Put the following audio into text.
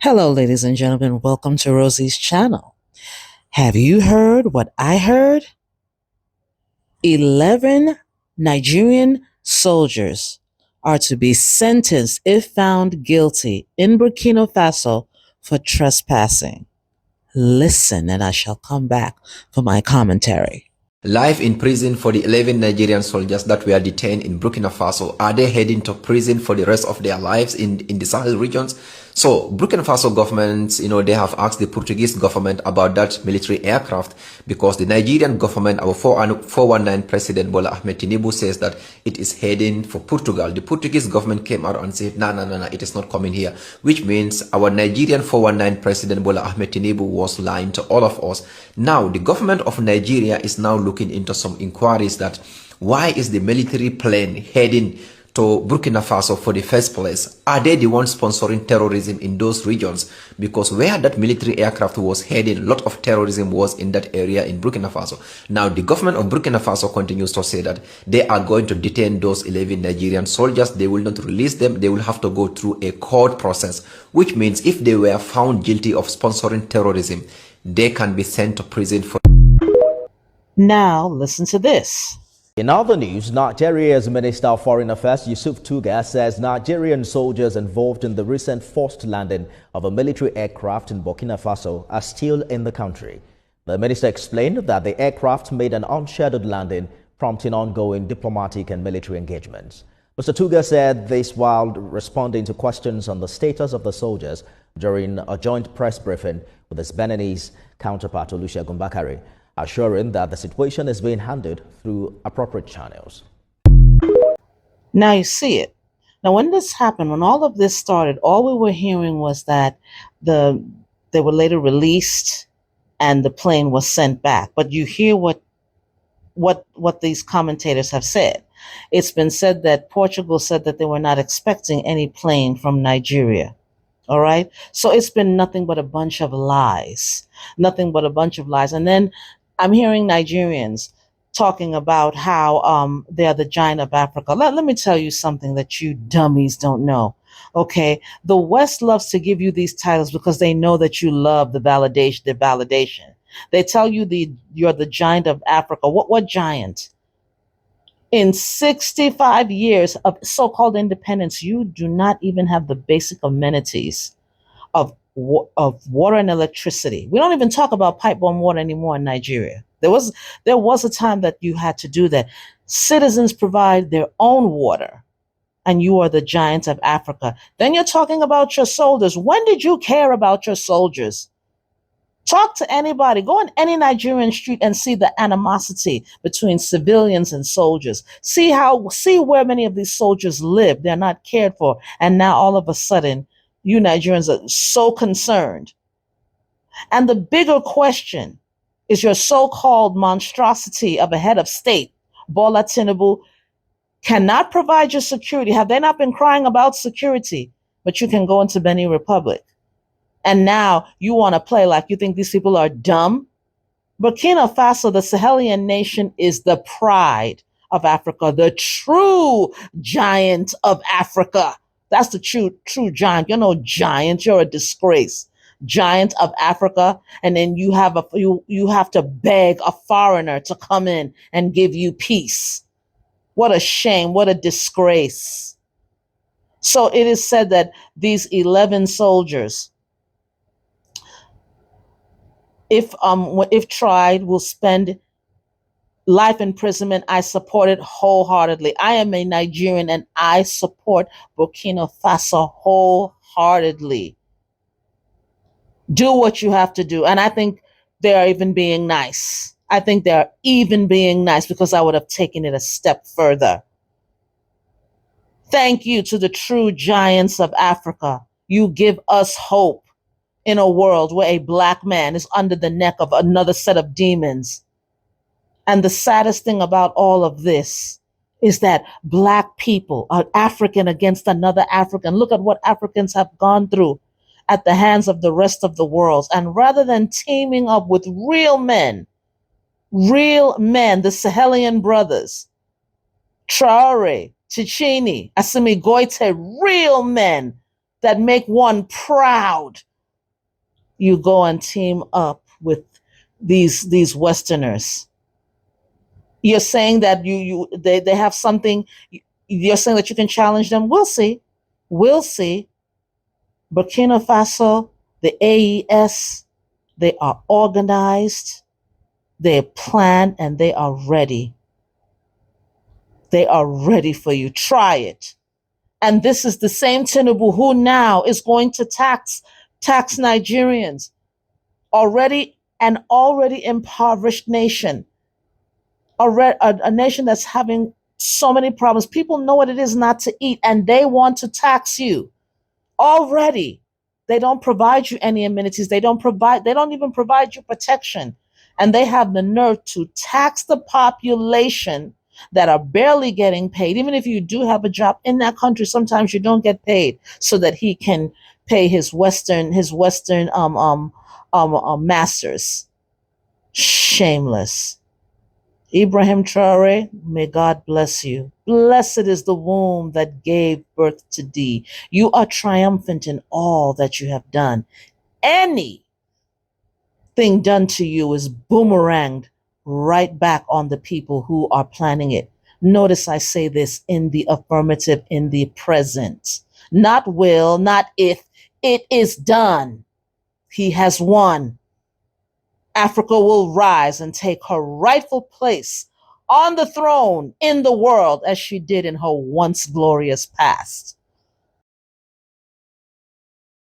Hello, ladies and gentlemen. Welcome to Rosie's channel. Have you heard what I heard? 11 Nigerian soldiers are to be sentenced if found guilty in Burkina Faso for trespassing. Listen, and I shall come back for my commentary. Life in prison for the 11 Nigerian soldiers that were detained in Burkina Faso. Are they heading to prison for the rest of their lives in the Sahel regions? So Burkina Faso government, they have asked the Portuguese government about that military aircraft because the Nigerian government, our 419 President Bola Ahmed Tinubu says that it is heading for Portugal. The Portuguese government came out and said, no, it is not coming here, which means our Nigerian 419 President Bola Ahmed Tinubu was lying to all of us. Now, the government of Nigeria is now looking into some inquiries that why is the military plane heading to Burkina Faso for the first place? Are they the ones sponsoring terrorism in those regions? Because where that military aircraft was heading, a lot of terrorism was in that area in Burkina Faso. Now, the government of Burkina Faso continues to say that they are going to detain those 11 Nigerian soldiers. They will not release them. They will have to go through a court process, which means if they were found guilty of sponsoring terrorism, they can be sent to prison for. Now, listen to this. In other news, Nigeria's Minister of Foreign Affairs Yusuf Tuga says Nigerian soldiers involved in the recent forced landing of a military aircraft in Burkina Faso are still in the country. The minister explained that the aircraft made an unscheduled landing, prompting ongoing diplomatic and military engagements. Mr. Tuga said this while responding to questions on the status of the soldiers during a joint press briefing with his Beninese counterpart Olusegun Bakare, assuring that the situation is being handled through appropriate channels. Now you see it. Now, when this happened, when all of this started, all we were hearing was that they were later released and the plane was sent back. But you hear what these commentators have said. It's been said that Portugal said that they were not expecting any plane from Nigeria. All right. So it's been nothing but a bunch of lies, nothing but a bunch of lies. And then I'm hearing Nigerians talking about how they're the giant of Africa. Let me tell you something that you dummies don't know. Okay. The West loves to give you these titles because they know that you love the validation. They tell you you're the giant of Africa. What giant? In 65 years of so-called independence, you do not even have the basic amenities of water and electricity. We don't even talk about pipe-borne water anymore in Nigeria. There was a time that you had to do that. Citizens provide their own water, and you are the giants of Africa. Then you're talking about your soldiers. When did you care about your soldiers? Talk to anybody. Go on any Nigerian street and see the animosity between civilians and soldiers. See where many of these soldiers live. They're not cared for. And now all of a sudden, you Nigerians are so concerned. And the bigger question is your so-called monstrosity of a head of state, Bola Tinubu, cannot provide your security. Have they not been crying about security? But you can go into Benin Republic. And now you want to play like you think these people are dumb? Burkina Faso, the Sahelian nation, is the pride of Africa, the true giant of Africa. That's the true giant. You're no giant. You're a disgrace. Giant of Africa. And then you have to beg a foreigner to come in and give you peace. What a shame. What a disgrace. So it is said that these 11 soldiers, if tried, will spend life imprisonment. I support it wholeheartedly. I am a Nigerian and I support Burkina Faso wholeheartedly. Do what you have to do. And I think they are even being nice. I think they're even being nice because I would have taken it a step further. Thank you to the true giants of Africa. You give us hope in a world where a black man is under the neck of another set of demons. And the saddest thing about all of this is that black people are African against another African. Look at what Africans have gone through at the hands of the rest of the world. And rather than teaming up with real men, the Sahelian brothers, Traore, Chichini, Assimi Goite, real men that make one proud you go and team up with these Westerners. You're saying that they have something. You're saying that you can challenge them. We'll see. We'll see. Burkina Faso, the AES, they are organized, they're planned, and they are ready. They are ready for you. Try it. And this is the same Tinubu who now is going to tax Nigerians, already an already impoverished nation, a nation that's having so many problems. People know what it is not to eat, and they want to tax you already. They don't provide you any amenities. They don't even provide you protection. And they have the nerve to tax the population that are barely getting paid. Even if you do have a job in that country, sometimes you don't get paid, so that he can pay his Western masters. Shameless. Ibrahimtraore, may God bless you. Blessed is the womb that gave birth to thee. You are triumphant in all that you have done. Anything done to you is boomeranged right back on the people who are planning it. Notice I say this in the affirmative, in the present. Not will, not if. It is done. He has won. Africa will rise and take her rightful place on the throne in the world, as she did in her once glorious past.